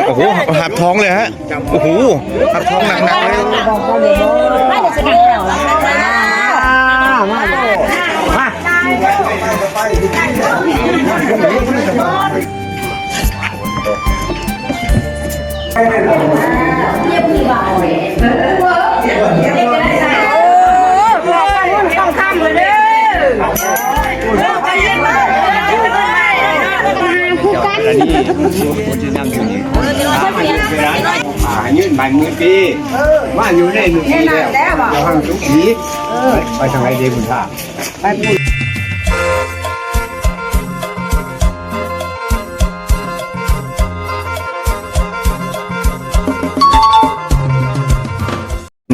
โอ้โหหับท้องเลยฮะโอ้โหหับท้องหนักๆเลยไม่ได้สกัดเราละต้องทำเลยเด้อไปเย็นเลยคู่กันยื่นใบมือปีว่าอยู่ในหนึ่งปีแล้วเราห้างทุกทีไปทางไหนดีคุณท่าไปพูด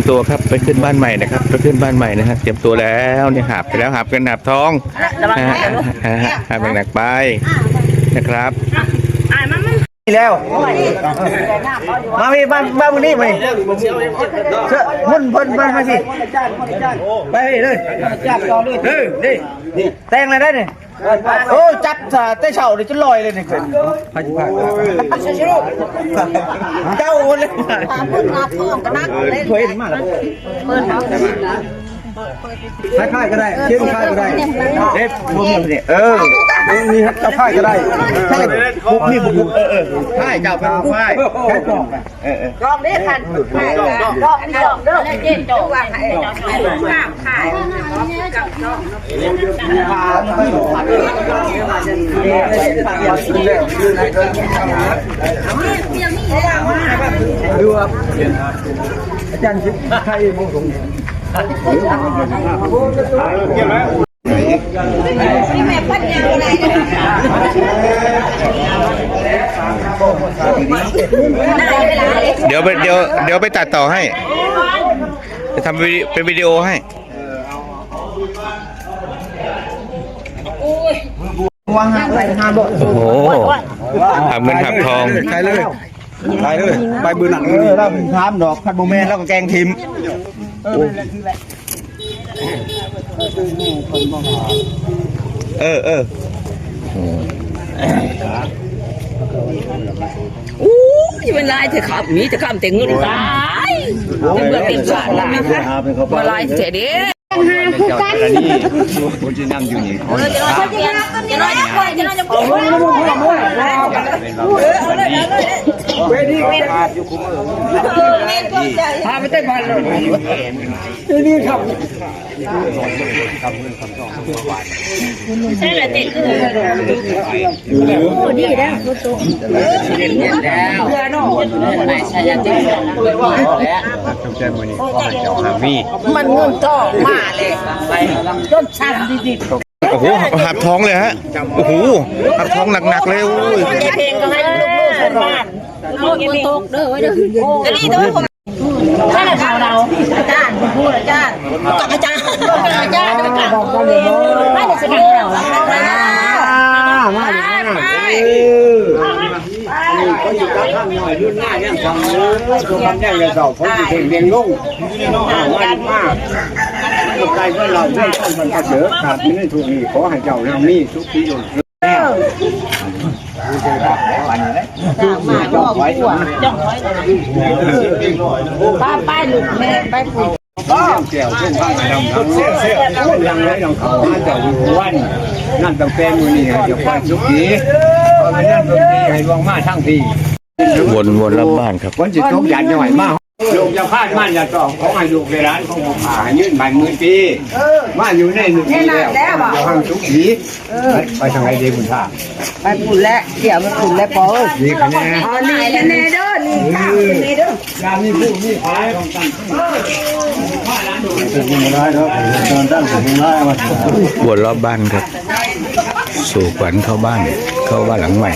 ตัวครับไปขึ้นบ้านใหม่นะครับไปขึ้นบ้านใหม่นะฮะเตรียมตัวแล้วเนี่ยหับไปแล้วหับกันหับท้องหับหนักไปนะครับแล้วมาพี่บ้านมึงนี่มามุ่นเพิ่นมาสิไปเลยแต่งอะไรได้เนี่ยโอ้จับเต้เฉาเดี๋ยวจะลอยเลยเนี่ยพาจิพาเจ้าเลยถอยถึงมาแล้วค่ายก็ได้เชื่อค่ายก็ได้เด็ดพวกนี้มีเจ้าค่ายก็ได้ใช่พวกนี้พวกค่ายเจ้าเป็นค่ายแค่จองไปรอบนี้คันรอบนี้เด้อเจ๊จองว่าให้ข้ามขายกับน้องดูครับอาจารย์ชิดใครมองตรงนี้เดี๋ยวไปตัดต่อให้จะทำเป็นวิดีโอให้วางไปงานบ่โอ้โหทำเงินหับทองใช่เลยไปเลยไปบืนหนังแล้วถามดอกพัดโมเมนต์แล้วก็แกงทิมอยู่เป็นลายเถอะครับมีแต่ข้ามแต่เงินตายเป็นเบื่อเต็มสารแล้วนะคะมาลายเฉยดิคู่กันคนที่นั่งอยู่นี่จะน้อยจะป่วยจะน้อยจะป่วยเวทีพาไปเต้นบอลเลยนี่ครับใช่เลยติดโอ้ดีแล้วโตแล้วเนาะไม่ใช่ยังติดแล้วจำใจมือนี่ก็ให้เจ้าหามี มันเงินต่อมาเลยต้นชันดีโอ้โหหับท้องเลยฮะโอ้โหหับท้องหนักๆเลยโอ้ยเพลงก็ให้ลูกๆบ้านลูกมันตกเด้อไว้เด้อจะนี่เด้อผมใช่เลยข่าวเราอาจารย์พูดอาจารย์กับอาจารย์ด้วยกันไม่ได้สกัดเราละมาเขาอยู่กับข้างหน่อยรุ่นหน้ายังฟังเลยตัวมันได้เลยเราเขาอยู่เรียนลุ่งมันมากใจก็เราได้ต้นมันกระเสือขาดไม่ได้ถูกนี่ขอให้เจ้าเรามีทุกที่อยู่แล้วจ้องไว้ป้ายหลุดแม่ป้ายปุ๋ยเสี่ยวเส้นบ้านดำทั้งเสี้ยยังไงลองเขาเจ้าวันนั่นต้องเป็นมือนี่เดี๋ยวความสุขีพอไปนั่นตรงนี้ให้ดวงมาทั้งทีวนรอบบ้านครับวันจิตตกยันยังไงมากลูกจะพลาดมั่นอย่าต้องของให้ลูกในร้านของผมยื่นใบมือปีว่าอยู่ในหนึ่งปีแล้วเราห้างทุกทีไปทางไหนดีคุณท่าไปปุ่นแล้วเดี๋ยวมันปุ่นแล้วปอดีคะแนนนี่คะแนนเด้อนี่ข้าวคะแนนเด้อยามีผู้มีขายของตั้งเป็นยังไงครับตอนตั้งเป็นยังไงวะวนรอบบ้านครับสู่ขวัญเข้าบ้านหลังใหม่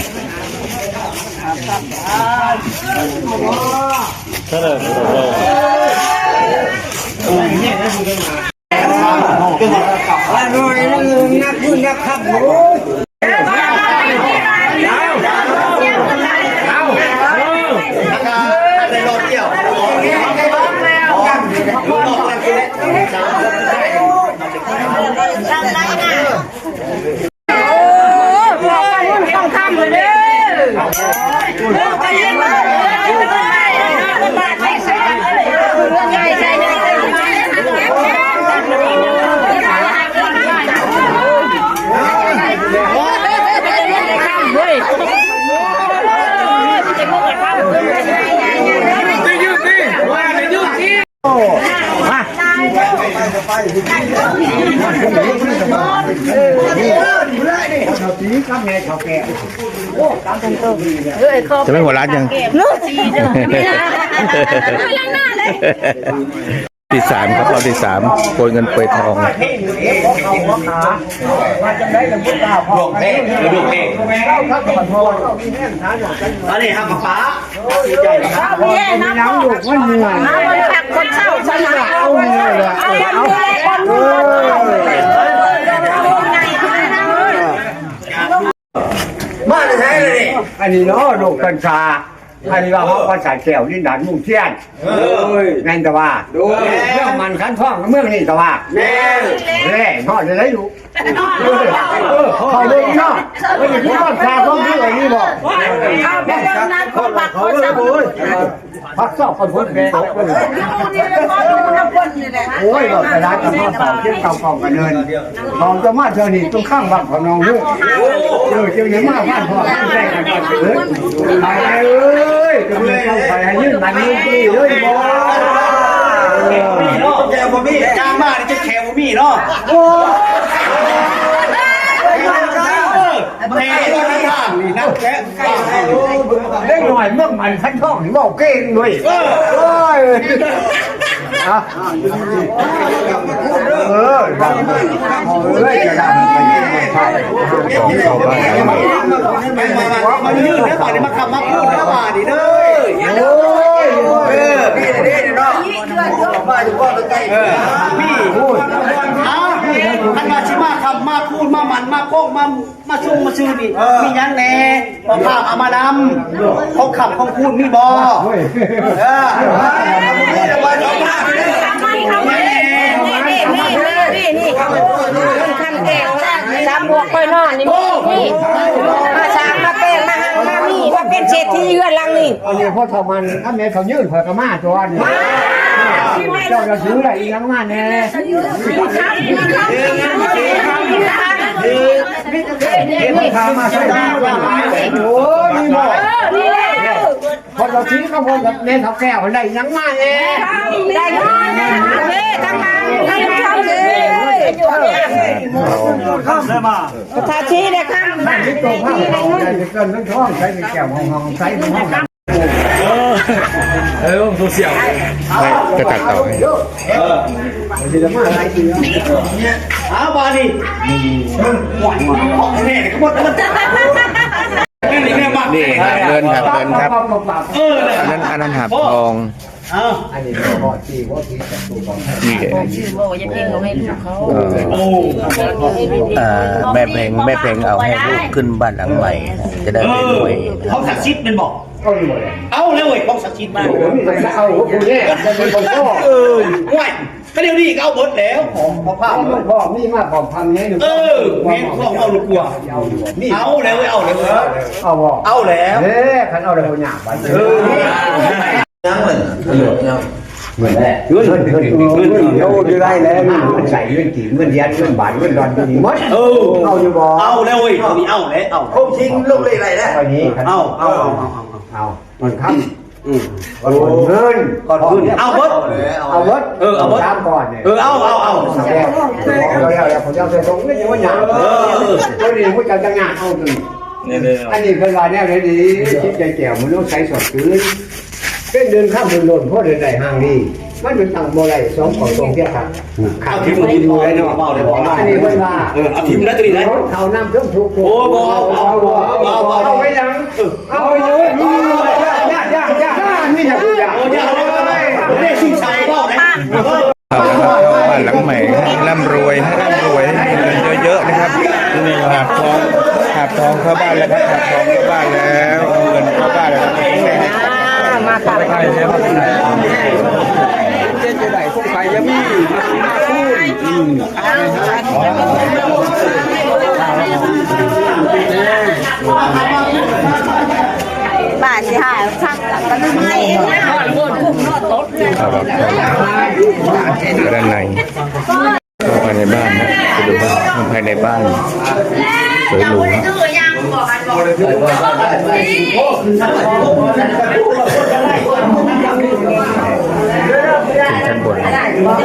นักบุญนักขับต้องทำเลยเด้อไปเย็นเลย จะไม่หัวร้านยังที่สามครับเราที่สามโกยเงินเปยทอง อันนี้ทำกับป๋า แย่นะพ่อคนเหนื่อยคนขับคนเศร้าชนะเอาเงินเลยเอาคนดูแลคนดูแล มาเลยใช่เลยอันนี้เนาะโรคกัญชาอันนี้ว่าเขาภาษาแก้วนี่ด่านมุ่งเทียนนั่นแต่ว่าเรื่องมันขั้นท่องเมืองนี่แต่ว่าแน่นอนเลยอยู่เขาเลยเนาะไม่ใช่ที่ว่าชาเขาที่ไหนนี่บอกพักสอบคนพ้นเป็นโอ้ยบอกแต่ร้านกับพ่อสาวเที่ยงเก่ากันเดินทองจะมาเธอนี่ต้องข้างบังของน้องลูกเจอยังมาบ้านพ่อไม่ได้กันกันเลยไปเลยจะมีเข้าไปให้ยื่นมันยื่นที่เลยบอเนาะแกบ่มีจ้างมาจะแขวบ่มีเนาะโอ้แม่ทางนี่นะแกเล็กหน่อยเมื่อมันขั้นท่องนี่บอกเก่งด้วยโอ้ยดังเลยจะดังไปเข้าบ้านใหม่ มันยืดแล้วบาดนี้มาขับมาพูดแล้วบาดนี้เด้อโอ้ยพี่เด้เนาะมาอยู่ว่าใกล้พี่พูดท่านมาชิมาขับมาพูดมามันมาโค้งมาชุ่มมาชื่อนี่มียังแน่พอภาพเอามาดำเขาขับเขาพูดมีบอสามบวกไปนอนนี่มาช้างมาเป็นมาหังมามีมาเป็นเศรษฐีเรือนลังนี่ อันนี้พ่อทำมันถ้าแม่เขายื่นเผยกระมาตัวนี้เจ้าจะซื้ออะไรอีกยังมาแน่นี่พามาใส่ได้โอ้ยนี่บอกพอเราชี้ข้าวโพดกับเน้นเขาแก้วได้ยังมาแน่ได้เงินเลยทำงานให้ทำเลยประชาชีเลยครับนี่ตัวผ้าจะเกินทั้งท้องใช้เป็นแก้วห้องใช้เป็นห้องโซเชียลจะตัดต่อให้จะมาอะไรกินเอาบาดิหวานของแม่ก็หมดแล้วนี่แม่บ้าน นี่เงินครับเงินครับอันนั้นหาบทองอันนี้พ่อที่พ่อที่จะตัวของนี่ชื่อโบยาเพ่งเอาให้ลูกเขาแม่เพลงเอาให้ลูกขึ้นบ้านหลังใหม่จะได้เป็นรวยเขาศักดิ์สิทธิ์เป็นบอกเอาเลยเว้ยเขาศักดิ์สิทธิ์มากเอาคุณเนี่ยเป็นคนพ่อห่วยก็เดี๋ยวนี้เอาหมดแล้วพอภาพพ่อนี่มาของพันนี้แม่พ่อเอาลูกกลัวเอาเลยเว้ยเอาเลยเอาแล้วขันเอาเลยคนหยาบไปยังเลยเหมือนแรกเงินโอ้ยได้แล้วมันใส่เงินกี่เงินยันเงินบาทเงินดอนนี่มัดเอาอยู่บ่เอาแล้วเว้ยนี่เอาแล้วเอาคงทิ้งลูกเลยอะไรแล้ววันนี้เอามันค้ำเงินก่อนขึ้นเอาเบิร์ดเอาเบิร์ดเอาเบิร์ดตามก่อนเนี่ยเอาผมจะเอาตรงนี้ยังว่าหยาบตัวนี้ผู้จัดงานเอาหนึ่งอันนี้เป็นวันนี้เลยดีคิดใจแก้วมันต้องใช้สดคืนเป็นเดินข้ามเดินหล่นเพราะเดินได้ห่างดีมันเป็นต่างโมไรสองของตรงเทียบครับข้าวทิพย์ดีดูเลยเนาะอันนี้เป็นว่าเอาทิพย์แล้วตัวนี้นะเขานำเครื่องทุกข์โอ้บ่เอาไว้ยังเอาไว้เยอะยากนี่อย่าพูดยากเรียกชื่อชายพ่อไหมบ้านหลังใหม่ร่ำรวยเงินเยอะๆนะครับหาบทองเข้าบ้านแล้วครับหาบทองเข้าบ้านแล้วเงินเข้าบ้านแล้วมาค่ะใครเนี่ยเจ๊จะได้พวกใครยังมีบ้านที่หายช่างก็ลืมให้เองนะโคตรคุ้มโคตรต๊ดเลยด้านในภายในบ้านนะไปดูบ้านภายในบ้านสวยหรูชั้นบ เ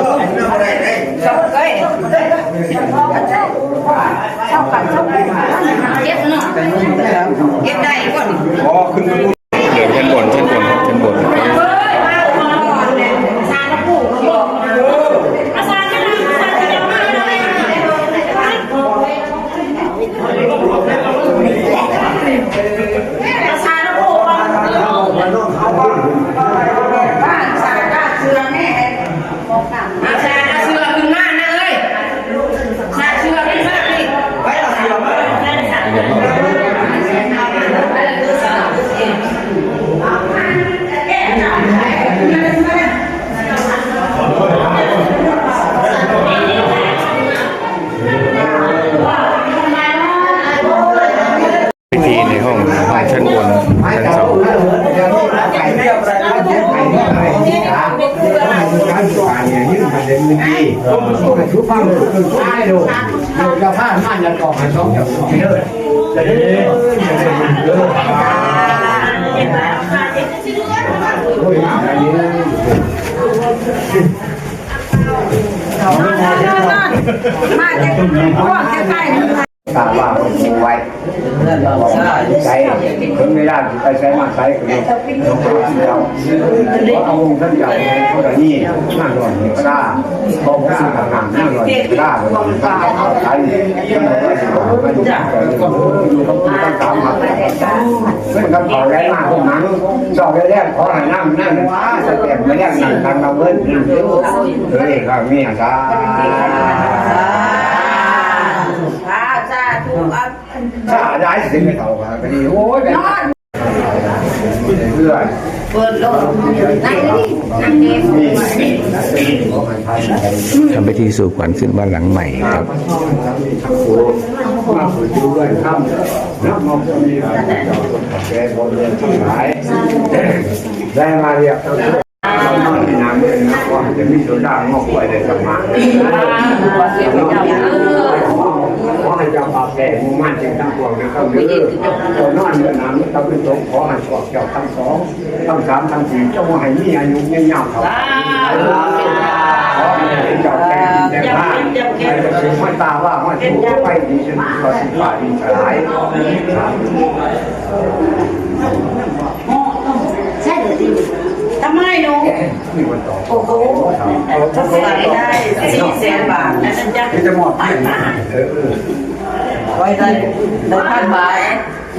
ก็บเนาะเก็บได้ก่อน อ๋อขึ้น เดินชั้นบนครับชั้นบน ซาละปูอาซาจะมาซาจะยังมาเลยอาซาละปูบ้านซาละเสือแม่อาซาละเสือขึ้นมานะเลยซาเสือขึ้นมาดิไว้เราเสือมาพิธีในห้องชั้นบนชั้นสอง ทุกฟังคือใช่ดูเราพลาดมันจะก่อให้สองอย่างเยอะจะได้เยอะโอ้ยอันนี้มาจากพวกใกล้ๆ ตาว่าคนไว้ใช้คนไม่ได้ไปใช้มาใช้คนนี้เราเอาวงท่านใหญ่เขาแต่นี่นั่งหล่อนก็ได้พอผมสั่งงานนั่งหล่อนก็ได้ใช้ไม่ดูเขาต้องตามมาเมื่อเขาได้มาพวกนั้นสอบแรกขอให้นั่งจะเก็บไม่ได้นั่งทางเราเงินเฮ้ยข้ามีอาจารย์ถ้าย้ายสิ่งไม่เท่ากันก็ดีโอ้ยแบบเพื่อน เปิดโลกนั่งนี่นั่งนี่ ทำพิธีสู่ขวัญขึ้นบ้านหลังใหม่ครับ มาฝึกดูด้วยข้ามน้ำมันจะมีแกบนเรือนทั้งหลายได้มาเรียกทั้งตัวเราที่น้ำเนี่ยนะว่าจะมีตัวด่างงอกไว้ได้สักมาขอให้เจ้าป่าแก่มุ่งมั่นจริงทั้งปวงนะครับเด้อตัวนอนเนื้อน้ำต้องเป็นตรงขอให้ขอบเจ้าทั้งสองทั้งสามทั้งสี่เจ้าให้มีอายุยาวๆเขาขอให้เป็นเจ้าแก่แต่ว่าให้เป็นไม่ตาว่าไม่ถูกไปดีจนกว่าสิบป่าดีสลาย ใช่เลยดิทำไมหนู มีคนต่อ โอ้โหถ้าใส่ได้400,000 บาทนั่นจะ จะหมดไปมาก ไว้ได้1,000 บาท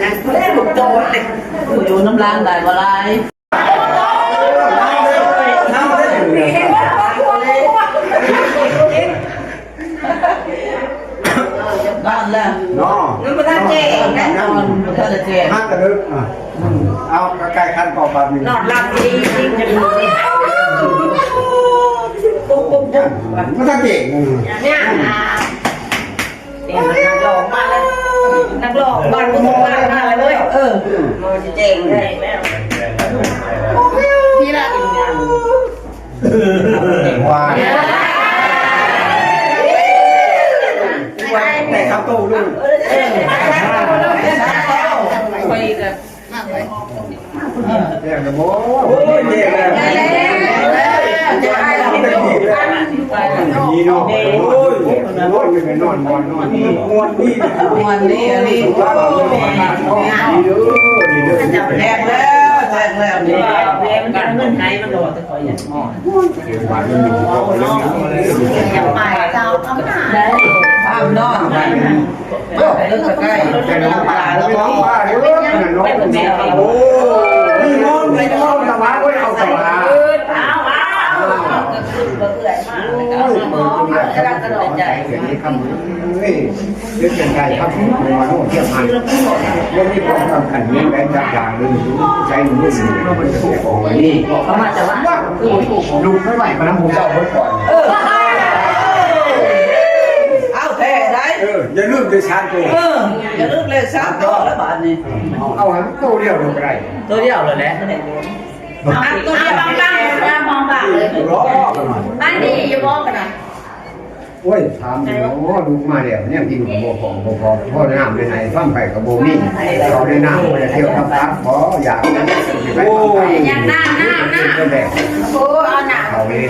นั่นเพื่อนลูกโตเลย อยู่น้ำล้างได้บ่ไรบ้านแล้ว น้อ นึกว่าท่านเจ๊นะ นอนก็จะเจ็บ ห้ากระดึกเอาใกล้ขั้นต่อไปมี นอนหลับดีจริงจะรู้ปุ๊บปุ๊บปุ๊บ ไม่ต้องเก่ง เนี่ยนักหลอกมาแล้วนักหลอกบ้านผู้ชายมาเลยมันจะเจ๋งได้แล้วพี่ละอีกอย่าง วายแต่เขาโตลูก ไปกัน เรียกโม้เรียกนี่เนาะโอ้ยไม่นอนนอนนี่งอนนี่ วันนี้อันนี้ ดีเด้อ จับแรงแล้วแรงแล้วนี่แรงกันเงินไทยมันโดดแต่คอยอย่างงอ มาเรื่องนี้ก็เรื่องนี้ ไปเจ้าอำนาจได้ ภาพนอนไปเรื่องใกล้ แต่น้องป่าแล้วน้องป่าเยอะขนาดน้องโอ้ยน้องไม่น้องสบายก็เอาสบาย ก็คือเบื่อมากเลยครับหมอกำลังกระโดดใหญ่ เสียงนี้คำเฮ้ยเรื่องเป็นไงครับหัวโน้เทียบมันยังมีความสำคัญเรื่องแรงจากอย่างหนึ่งใจหนุ่มหนุ่มก็มันจะเสียของวันนี้ เขามาจากว่าคือถูก ลุกไม่ไหวมาน้ำหูเจ้าไว้ก่อน เอาแท้ได้ อย่าลืมไปชาร์จตัว อย่าลืมเลยสามตัวแล้วบาทนี้ เอาหันตัวเดียวลงไปได้ ตัวเดียวเลยแหละ ตัวเดียวบางมองบางเลย รอกันหน่อย บ้านนี้อย่ามองกันนะ โอ้ยถามโอ้ดูมาเดี๋ยวเนี่ยกินกับโบของโบพอพ่อได้น้ำไปไหนฟังไปกับโบนี่เขาได้น้ำไปเที่ยวทับทับขออยากโอ้ย อยากน้ำ ก็แบบ โอ้เอาหนัก เขาเลย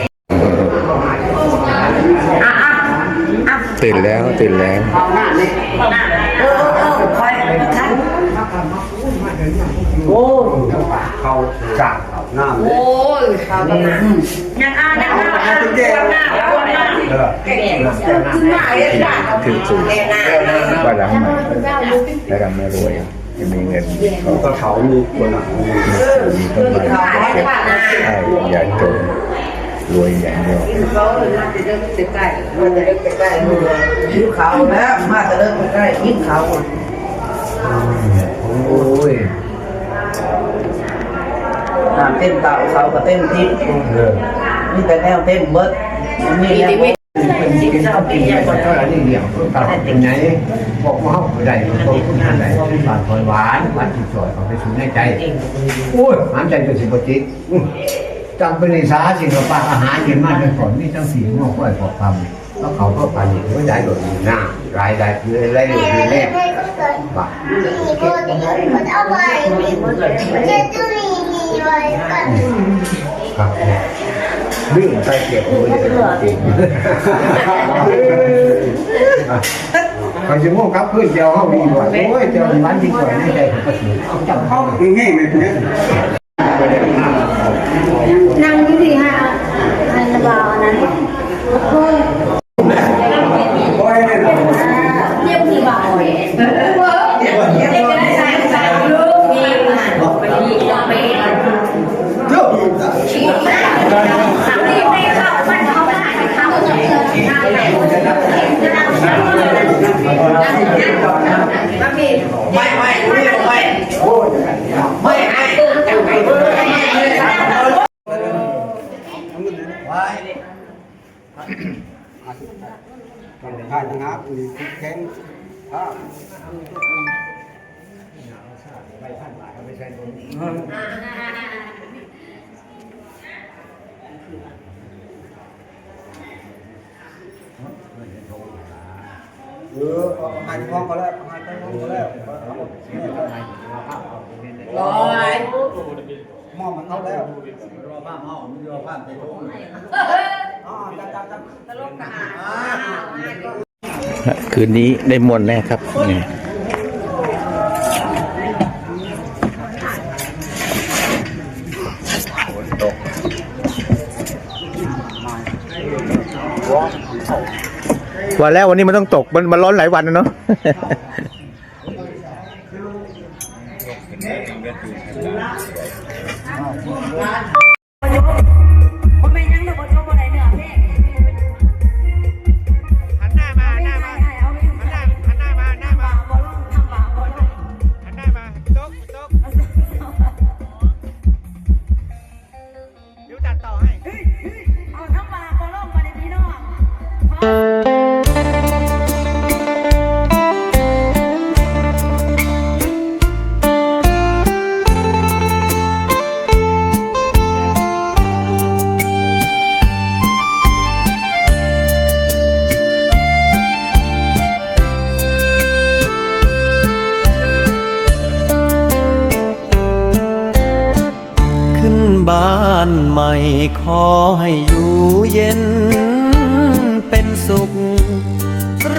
ตื่นแล้วตื่นแล้ว คอยทัน โอ้เขาจับหน้าเลย โอ้ยเขากำลังยังอ่านยังอ่านยังอ่านขึ้นมาเลยจ้ะ ถึงสูงว่าหลังใหม่แล้วร่ำรวยจะมีเงินเขา ก็เขามีคนหลัง มีต้นไม้ใช่อย่าจนรวยอย่างเดียว เขาเลยน่าจะเริ่มติดใกล้มันจะเริ่มติดใกล้ยิ้มเขาแล้วมาจะเริ่มติดใกล้ยิ้มเขาโอ้ยเต้นเก่าเขาก็เต้นทิพย์นี่แต่แนวเต้นเบิร์ดนี่แหละเป็นสิ่งที่เราปีนี้ก็เท่าไหร่นี่เดียวตัดเป็นไงบอกว่าเขาไม่ได้โตขึ้นขนาดไหนบาดคอยหวานหวานจิตสวยเขาไปสู่ในใจโอ้ยหวานใจเป็นสิ่งปกติจำเป็นสาสิ่งกับปากอาหารกินมากเป็นผลนี่ทั้งสี่งอกล้วยปอกคำแล้วเขาก็ปานนี้ก็ได้โดดหน้ารายได้คืออะไรคือแรกบ้าครับดื้อใจเก็บมือจริงเขาจะโง่ครับเพื่อนเจ้าเขาดีกว่าโอ้ยเจ้ามันดีกว่าในใจผมก็ถือเอาจับเข้าง่ายๆเลยเนี่ย นั่งที่ดีฮะอันบานั้นเรียกที่บ่าวเรียกได้ใส่ใส่ลูกมีไปดีไปที่ไม่เข้ามันเข้าไม่เข้าไม่ใช่ทั้งนั้นมีแข้งให้ท้องก็แล้วให้ท้องก็แล้วร้อยหม้อมันเข้าแล้วรอผ้าหม้อมันรอผ้าไปท้องคืนนี้ได้มวลแน่ครับนี่วันแล้ววันนี้มันต้องตกมันร้อนหลายวันนะเนาะ บ้านใหม่ขอให้อยู่เย็นเป็นสุข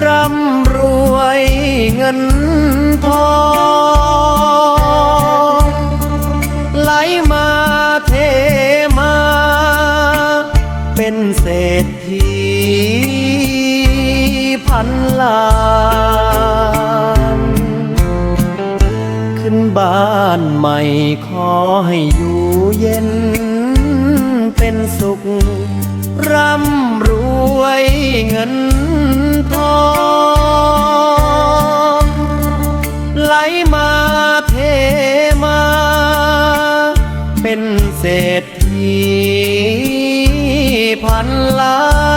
ร่ำรวยเงินทองไหลมาเทมาเป็นเศรษฐีพันล้านขึ้นบ้านใหม่ขอให้อยู่เย็นเป็นสุขร่ำรวยเงินทองไหลมาเทมาเป็นเศรษฐีพันล้าน